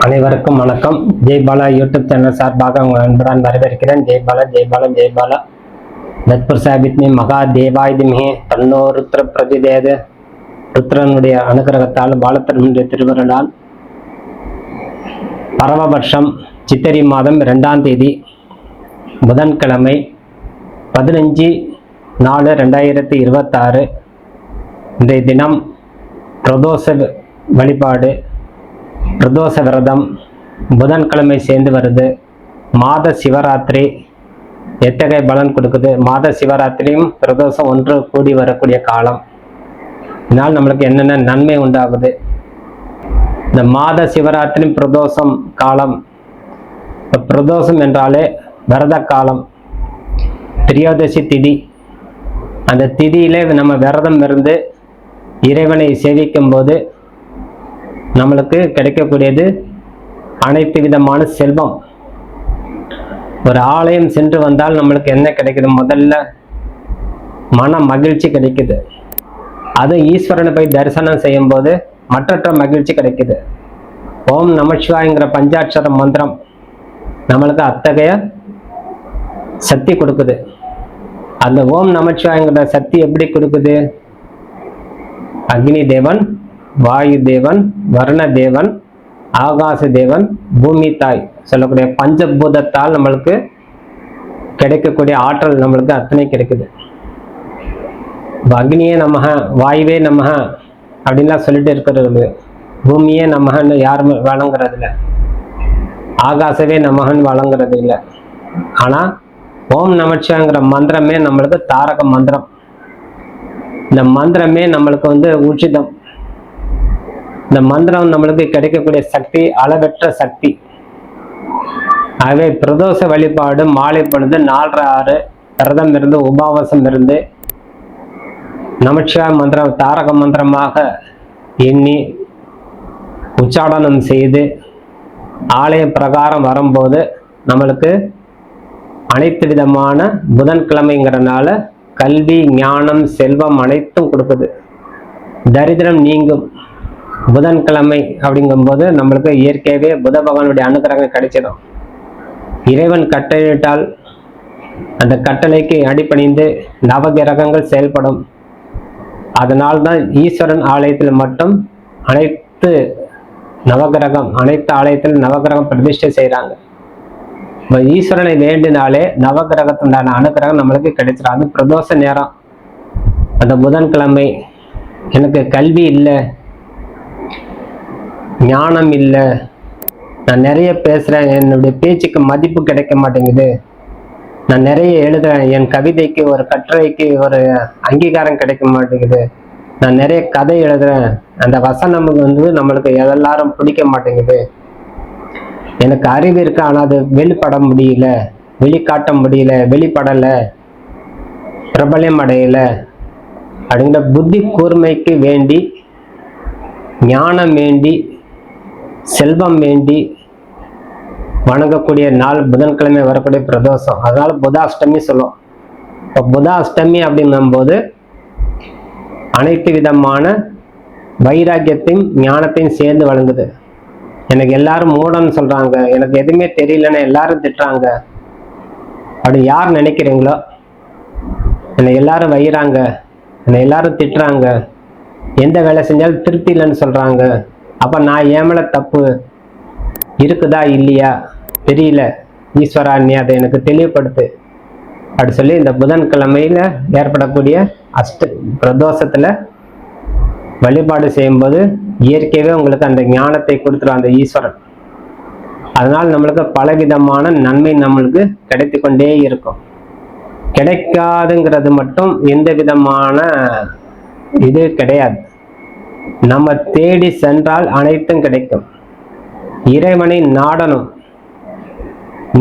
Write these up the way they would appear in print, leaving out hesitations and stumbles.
அனைவருக்கும் வணக்கம். Jai Bala YouTube channel சார்பாக உங்கள் அன்புடன் வரவேற்கிறேன். ஜெய் பாலா ஜெய் பாலா ஜெய் பாலா. தத்புர் சாஹிப்னி மகா தேவாயுதமிகே தன்னோ ருத்ர பிரதிதேது. ருத்ரனுடைய அனுகிரகத்தால் பாலத்தினுடைய திருவருளால் பரவ வருஷம் சித்திரை மாதம் 2ஆம் தேதி புதன்கிழமை 15/4/2026 இன்றைய தினம் பிரதோஷ வழிபாடு, பிரதோஷ விரதம் புதன்கிழமை சேர்ந்து வருது. மாத சிவராத்திரி எத்தகைய பலன் கொடுக்குது? மாத சிவராத்திரியும் பிரதோஷம் ஒன்று கூடி வரக்கூடிய காலம். இதனால் நம்மளுக்கு என்னென்ன நன்மை உண்டாகுது? இந்த மாத சிவராத்திரி பிரதோஷம் காலம், பிரதோஷம் என்றாலே விரத காலம், திரியோதசி திதி. அந்த திதியிலே நம்ம விரதம் இருந்து இறைவனை சேவிக்கும் போது நம்மளுக்கு கிடைக்கக்கூடியது அனைத்து விதமான செல்வம். ஒரு ஆலயம் சென்று வந்தால் நம்மளுக்கு என்ன கிடைக்குது? முதல்ல மன மகிழ்ச்சி கிடைக்குது. அது ஈஸ்வரனை போய் தரிசனம் செய்யும் போது மற்றற்ற மகிழ்ச்சி கிடைக்குது. ஓம் நமசிவாயங்கிற பஞ்சாட்சர மந்திரம் நம்மளுக்கு அத்தகைய சக்தி கொடுக்குது. அந்த ஓம் நமசிவாயங்கிற சக்தி எப்படி கொடுக்குது? அக்னி தேவன், வாயு தேவன், வர்ண தேவன், ஆகாச தேவன், பூமி தாய் சொல்லக்கூடிய பஞ்சபூதத்தால் நம்மளுக்கு கிடைக்கக்கூடிய ஆற்றல் நம்மளுக்கு அத்தனை கிடைக்குது. அக்னியே நமக, வாயுவே நமக அப்படின்லாம் சொல்லிட்டு இருக்கிறது. பூமியே நமகன்னு யாருமே வழங்குறது இல்லை, ஆகாசவே நமகன்னு வழங்குறது இல்லை. ஆனால் ஓம் நமசிவாயங்கிற மந்திரமே நம்மளுக்கு தாரக மந்திரம். இந்த மந்திரமே நம்மளுக்கு உச்சிதம். இந்த மந்திரம் நம்மளுக்கு கிடைக்கக்கூடிய சக்தி அளவற்ற சக்தி. ஆகவே பிரதோஷ வழிபாடு மாலை பொழுது 4:06 விரதம் இருந்து உபவாசம் இருந்து நமசிவாய மந்திரம் தாரக மந்திரமாக எண்ணி உச்சாடனம் செய்து ஆலய பிரகாரம் வரும்போது நம்மளுக்கு அனைத்து விதமான புதன்கிழமைங்கிறனால கல்வி, ஞானம், செல்வம் அனைத்தும் கொடுக்குது. தரித்திரம் நீங்கும். புதன்கிழமை அப்படிங்கும்போது நம்மளுக்கு இயற்கையாகவே புத பகவானுடைய அனுகிரகம் கிடைச்சிடும். இறைவன் கட்டளையிட்டால் அந்த கட்டளைக்கு அடிபணிந்து நவகிரகங்கள் செயல்படும். அதனால்தான் ஈஸ்வரன் ஆலயத்தில் மட்டும் அனைத்து ஆலயத்தில் நவகிரகம் பிரதிஷ்டை செய்கிறாங்க. ஈஸ்வரனை வேண்டினாலே நவகிரகத்துண்டான அனுகிரகம் நம்மளுக்கு கிடைச்சிடும். அது பிரதோஷ நேரம். அந்த புதன்கிழமை எனக்கு கல்வி இல்லை, ஞானம் இல்லை, நான் நிறைய பேசுகிறேன், என்னுடைய பேச்சுக்கு மதிப்பு கிடைக்க மாட்டேங்குது, நான் நிறைய எழுதுறேன், என் கவிதைக்கு ஒரு கட்டுரைக்கு ஒரு அங்கீகாரம் கிடைக்க மாட்டேங்குது, நான் நிறைய கதை எழுதுறேன், அந்த வசனம் நம்மளுக்கு எல்லாரும் பிடிக்க மாட்டேங்குது, எனக்கு அறிவு இருக்கு ஆனால் அது வெளிப்பட முடியல, வெளிக்காட்ட முடியல, வெளிப்படலை, பிரபலம் அடையல அப்படிங்கிற புத்தி கூர்மைக்கு வேண்டி, ஞானம் வேண்டி, செல்வம் வேண்டி வணங்கக்கூடிய நாள் புதன்கிழமை வரக்கூடிய பிரதோஷம். அதனால புதாஷ்டமி சொல்லும். இப்போ புதாஷ்டமி அப்படிங்கும்போது அனைத்து விதமான வைராக்கியத்தையும் ஞானத்தையும் சேர்ந்து வழங்குது. எனக்கு எல்லாரும் மூடன்னு சொல்றாங்க, எனக்கு எதுவுமே தெரியலன்னு எல்லாரும் திட்டுறாங்க அப்படி யார் நினைக்கிறீங்களோ, என்னை எல்லாரும் வைகிறாங்க, என்னை எல்லாரும் திட்டுறாங்க, எந்த வேலை செஞ்சாலும் திருப்தி இல்லைன்னு சொல்றாங்க, அப்ப நான் ஏன் மேல தப்பு இருக்குதா இல்லையா தெரியல, ஈஸ்வரா நீ அதை எனக்கு தெளிவுபடுத்து அப்படி சொல்லி இந்த புதன்கிழமையில ஏற்படக்கூடிய பிரதோஷத்துல வழிபாடு செய்யும்போது இயற்கையாகவே உங்களுக்கு அந்த ஞானத்தை கொடுத்துரும் அந்த ஈஸ்வரன். அதனால் நம்மளுக்கு பலவிதமான நன்மை நம்மளுக்கு கிடைத்து கொண்டே இருக்கும். கிடைக்காதுங்கிறது மட்டும் எந்த விதமான இது கிடையாது. நம்ம தேடி சென்றால் அனைத்தும் கிடைக்கும். இறைவனை நாடணும்,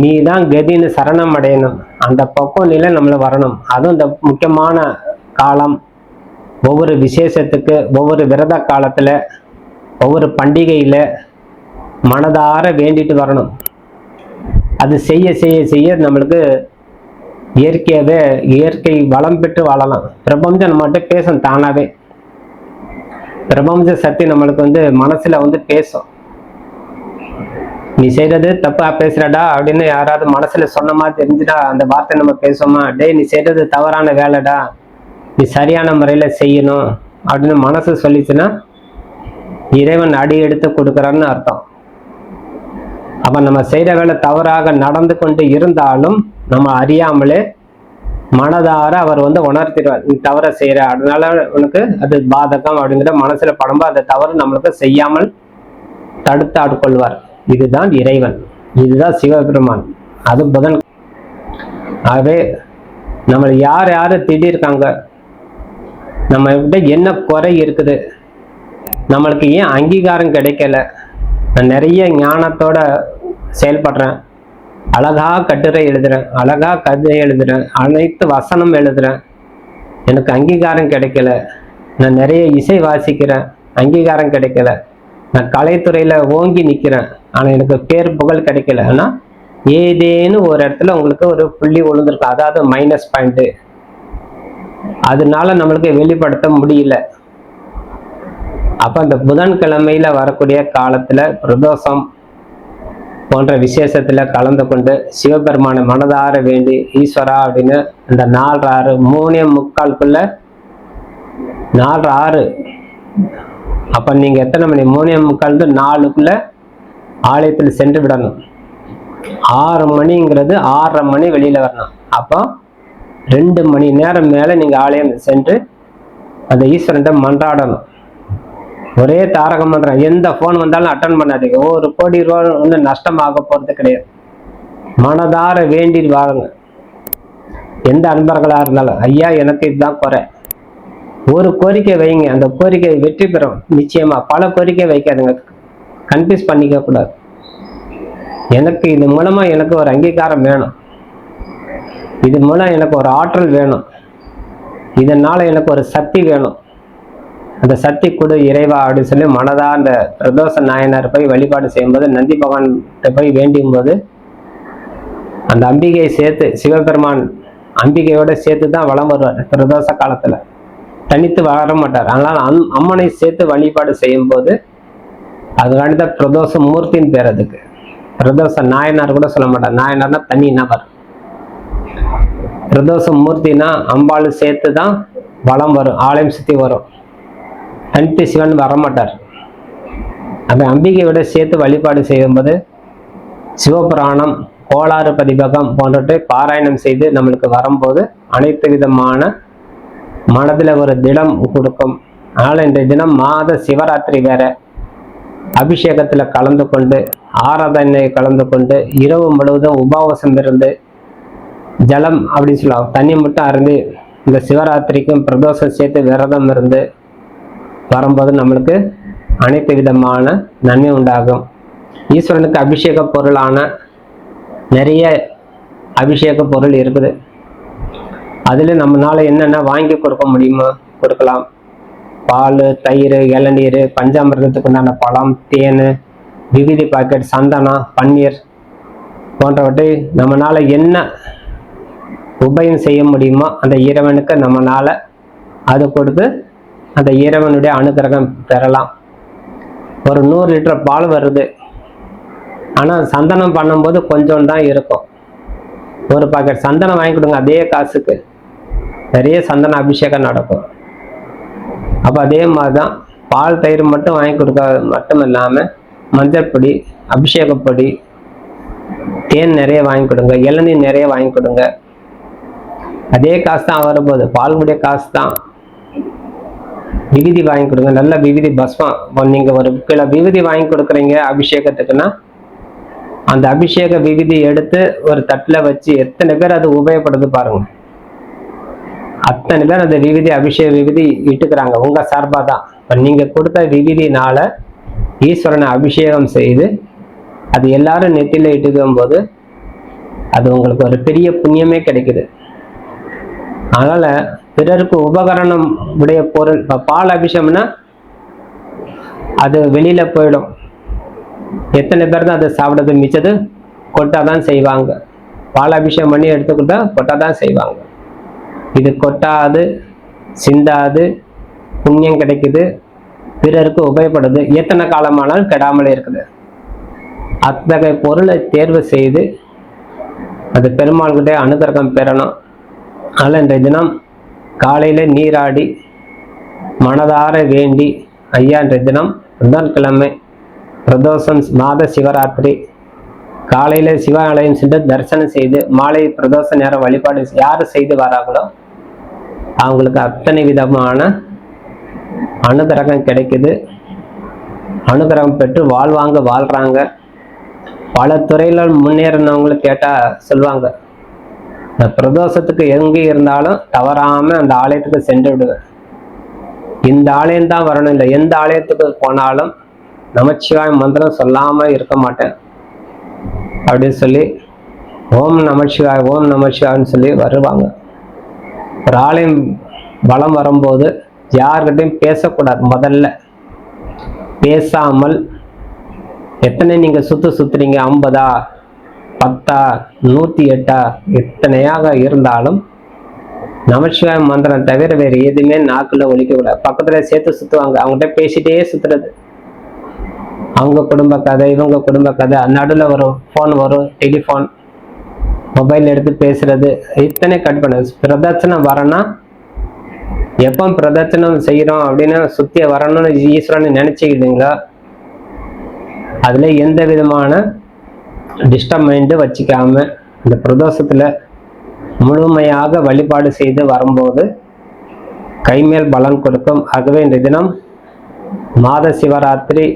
நீ தான் கதின்னு சரணம் அடையணும், அந்த பக்குவ நிலை நம்மள வரணும். அதுவும் இந்த முக்கியமான காலம், ஒவ்வொரு விசேஷத்துக்கு, ஒவ்வொரு விரத காலத்துல, ஒவ்வொரு பண்டிகையில மனதார வேண்டிட்டு வரணும். அது செய்ய செய்ய செய்ய நம்மளுக்கு இயற்கை வளம் பெற்று வாழலாம். பிரபஞ்சம் நம்மகிட்ட பேசும் தானாவே. பிரபஞ்ச சக்தி நம்மளுக்கு மனசுல பேசும். நீ செய்யறது தப்பா பேசுறடா அப்படின்னு யாராவது மனசுல சொன்ன மாதிரி தெரிஞ்சுட்டா அந்த வார்த்தை நம்ம பேசுவோமா? டேய் நீ செய்யறது தவறான வேலைடா, நீ சரியான முறையில செய்யணும் அப்படின்னு மனசு சொல்லிச்சுன்னா இறைவன் அடி எடுத்து கொடுக்குறான்னு அர்த்தம். அப்ப நம்ம செய்யற வேலை தவறாக நடந்து கொண்டு இருந்தாலும் நம்ம அறியாமலே மனதார அவர் உணர்த்திடுவார், நீ தவற செய்யற, அதனால உனக்கு அது பாதகம் அப்படிங்கிற மனசுல படும்போது அந்த தவறு நம்மளுக்கு செய்யாமல் தடுத்து ஆட்கொள்வார். இதுதான் இறைவன், இதுதான் சிவபெருமான், அது புதன். ஆகவே நம்ம யார் யாரு திடீர்க்காங்க, நம்ம கிட்ட என்ன குறை இருக்குது, நம்மளுக்கு ஏன் அங்கீகாரம் கிடைக்கல, நான் நிறைய ஞானத்தோட செயல்படுறேன், அழகா கட்டுரை எழுதுறேன், அழகா கதை எழுதுறேன், அனைத்து வசனம் எழுதுறேன், எனக்கு அங்கீகாரம் கிடைக்கல, நான் நிறைய இசை வாசிக்கிறேன், அங்கீகாரம் கிடைக்கல, நான் கலைத்துறையில ஓங்கி நிற்கிறேன், ஆனால் எனக்கு பேர் புகழ் கிடைக்கல. ஆனால் ஏதேனும் ஒரு இடத்துல உங்களுக்கு ஒரு புள்ளி விழுந்திருக்கு, அதாவது மைனஸ் பாயிண்ட், அதனால நம்மளுக்கு வெளிப்படுத்த முடியல. அப்ப அந்த புதன்கிழமையில வரக்கூடிய காலத்துல பிரதோஷம் போன்ற விசேஷத்துல கலந்து கொண்டு சிவபெருமான மனதார வேண்டி ஈஸ்வரா அப்படின்னு இந்த 4:06 3:45 4:06, அப்ப நீங்க எத்தனை மணி? 3:45 4 ஆலயத்தில் சென்று விடணும். 6 மணிங்கிறது 6:30 மணி வெளியில வரணும். அப்போ 2 மணி நேரம் மேல நீங்க ஆலயம் சென்று அந்த ஈஸ்வரன் மன்றாடணும். ஒரே தாரக மந்திரம், எந்த போன் வந்தாலும் அட்டன் பண்ணாதீங்க. 1 கோடி ரூபா நஷ்டமாக போறது கிடையாது. மனதார வேண்டி வாருங்க. எந்த அன்பர்களா இருந்தாலும், ஐயா எனக்கு இதுதான் குறை, ஒரு கோரிக்கை வைங்க, அந்த கோரிக்கை வெற்றி பெறும் நிச்சயமா. பல கோரிக்கை வைக்காதுங்க, கன்ஃபியூஸ் பண்ணிக்க கூடாது. எனக்கு இது மூலமா எனக்கு ஒரு அங்கீகாரம் வேணும், இது மூலம் எனக்கு ஒரு ஆற்றல் வேணும், இதனால எனக்கு ஒரு சக்தி வேணும், அந்த சக்தி கொடு இறைவா அப்படின்னு சொல்லி மனதா அந்த பிரதோஷ நாயனார் போய் வழிபாடு செய்யும்போது, நந்தி பகவான் போய் வேண்டியும் போது அந்த அம்பிகையை சேர்த்து, சிவபெருமான் அம்பிகையோட சேர்த்து தான் வலம் வருவார். பிரதோஷ காலத்துல தனித்து வர மாட்டார். அதனால அம்மனை சேர்த்து வழிபாடு செய்யும் போது அதுக்காண்டி தான் பிரதோஷ மூர்த்தின்னு பேர். அதுக்கு பிரதோஷ நாயனார் கூட சொல்ல மாட்டார், நாயனார்னா தனி நபர். பிரதோஷ மூர்த்தினா அம்பாள் சேர்த்து தான் வலம் வரும், ஆலயம் சுத்தி வரும், தனித்து சிவன் வரமாட்டார். அப்ப அம்பிகையோட சேர்த்து வழிபாடு செய்யும்போது சிவபுராணம், கோளாறு பதிபகம் போன்றவற்றை பாராயணம் செய்து நம்மளுக்கு வரும்போது அனைத்து விதமான மனதில் ஒரு திடம் கொடுக்கும். அதனால இந்த தினம் மாத சிவராத்திரி வேற, அபிஷேகத்துல கலந்து கொண்டு, ஆராதனை கலந்து கொண்டு, இரவு முழுவதும் உபவாசம் இருந்து, ஜலம் அப்படின்னு சொல்லலாம், தண்ணி மட்டும் அருந்து இந்த சிவராத்திரிக்கும் பிரதோஷம் சேர்த்து விரதம் இருந்து வரும்போது நம்மளுக்கு அனைத்து விதமான நன்மை உண்டாகும். ஈஸ்வரனுக்கு அபிஷேக பொருளான நிறைய அபிஷேக பொருள் இருக்குது. அதுல நம்மளால என்னென்ன வாங்கி கொடுக்க முடியுமோ கொடுக்கலாம். பால், தயிர், இளநீர், பஞ்சாமிர்தத்துக்கு உண்டான பழம், தேன், விபூதி பாக்கெட், சந்தனம், பன்னீர் போன்றவற்றை நம்மளால என்ன உபயம் செய்ய முடியுமோ அந்த இறைவனுக்கு நம்மளால அது கொடுத்து அந்த இறைவனுடைய அனுகிரகம் பெறலாம். ஒரு 100 லிட்டர் பால் வருது, ஆனால் சந்தனம் பண்ணும்போது கொஞ்சம் தான் இருக்கும். ஒரு பாக்கெட் சந்தனம் வாங்கி கொடுங்க, அதே காசுக்கு நிறைய சந்தன அபிஷேகம் நடக்கும். அப்போ அதே மாதிரி தான் பால், தயிர் மட்டும் வாங்கி கொடுக்க மட்டும் இல்லாமல் மஞ்சள் பொடி, அபிஷேகப்பொடி, தேன் நிறைய வாங்கி கொடுங்க, இளநீர் நிறைய வாங்கி கொடுங்க. அதே காசு தான் வரும்போது, பால்குடைய காசு தான். விபூதி வாங்கி கொடுங்க, நல்ல விபூதி பஸ்மம். நீங்க 1 கிலோ விபூதி வாங்கி கொடுக்குறீங்க அபிஷேகத்துக்குன்னா, அந்த அபிஷேக விபூதி எடுத்து ஒரு தட்டுல வச்சு எத்தனை பேர் அது உபயோகப்படுது பாருங்க. அத்தனை பேர் அந்த விபூதி, அபிஷேக விபூதி இட்டுக்கிறாங்க உங்க சார்பா தான். இப்ப நீங்க கொடுத்த விபூதினால ஈஸ்வரனை அபிஷேகம் செய்து அது எல்லாரும் நெத்தில இட்டுக்கும் போது அது உங்களுக்கு ஒரு பெரிய புண்ணியமே கிடைக்குது. அதனால பிறருக்கு உபகரணம் உடைய பொருள், இப்ப பால் அபிஷேகம்னா அது வெளியில போயிடும், எத்தனை பேர் தான் அதை சாப்பிடுறது, மிச்சது கொட்டாதான் செய்வாங்க. பால் அபிஷேகம் பண்ணி எடுத்துக்கிட்டா கொட்டாதான் செய்வாங்க. இது கொட்டாது, சிந்தாது, புண்ணியம் கிடைக்குது, பிறருக்கு உபயோகப்படுது, எத்தனை காலமானாலும் கெடாமலே இருக்குது. அத்தகைய பொருளை தேர்வு செய்து அது பெருமாள்கிட்ட அனுகிரகம் பெறணும். அதனால் இன்றைய தினம் காலையில் நீராடி மனதார வேண்டி, ஐயா இன்றைய தினம் புதன்கிழமை பிரதோஷம், மாத சிவராத்திரி, காலையில் சிவாலயம் சென்று தரிசனம் செய்து மாலை பிரதோஷ நேரம் வழிபாடு யார் செய்து வராங்களோ அவங்களுக்கு அத்தனை விதமான அனுகிரகம் கிடைக்குது. அனுகிரகம் பெற்று வாழ்றாங்க. பல துறையில் முன்னேறினவங்களுக்கு கேட்டால் சொல்லுவாங்க, இந்த பிரதோஷத்துக்கு எங்கே இருந்தாலும் தவறாமல் அந்த ஆலயத்துக்கு சென்று விடுவேன். இந்த ஆலயம்தான் வரணும், இல்லை எந்த ஆலயத்துக்கு போனாலும் நமச்சிவாய மந்திரம் சொல்லாமல் இருக்க மாட்டேன் அப்படின்னு சொல்லி ஓம் நமச்சிவாய் ஓம் நமச்சிவாய்னு சொல்லி வருவாங்க. ஒரு ஆலயம் வலம் வரும்போது யார்கிட்டையும் பேசக்கூடாது. முதல்ல பேசாமல் எத்தனை நீங்கள் சுற்றுறீங்க, 50, 10, 108 எத்தனையாக இருந்தாலும் நமச்சிவாய மந்திரம் தவிர வேறு எதுவுமே நாக்குள்ள ஒழிக்கக்கூடாது. பக்கத்தில் சேர்த்து சுற்றுவாங்க, அவங்ககிட்ட பேசிட்டே சுற்றுறது. அவங்க குடும்ப கதை, இவங்க குடும்ப கதை, நடுவில் ஒரு ஃபோன் வரும், டெலிஃபோன், மொபைல் எடுத்து பேசுறது, இத்தனை கட் பண்ணுது. பிரதட்சணம் வரனா எப்போ பிரதட்சணம் செய்கிறோம் அப்படின்னு சுற்றி வரணும்னு ஈஸ்வரன் நினச்சிக்கிட்டீங்களா, அதில் எந்த விதமான டிஸ்டர்ப் மைண்டு வச்சுக்காம இந்த பிரதோஷத்தில் முழுமையாக வழிபாடு செய்து வரும்போது கைமேல் பலன் கொடுக்கும். ஆகவே இந்த தினம் மாத சிவராத்திரி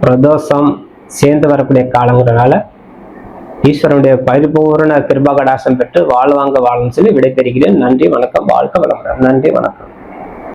பிரதோஷம் சேர்ந்து வரக்கூடிய காலங்கிறனால ஈஸ்வரனுடைய பரிபூர்ண கிருபா கடாசம் பெற்று வாழ்வாங்க வாழணும்னு சொல்லி விடைபெறுகிறேன். நன்றி வணக்கம். வாழ்க வளமுடன். நன்றி வணக்கம்.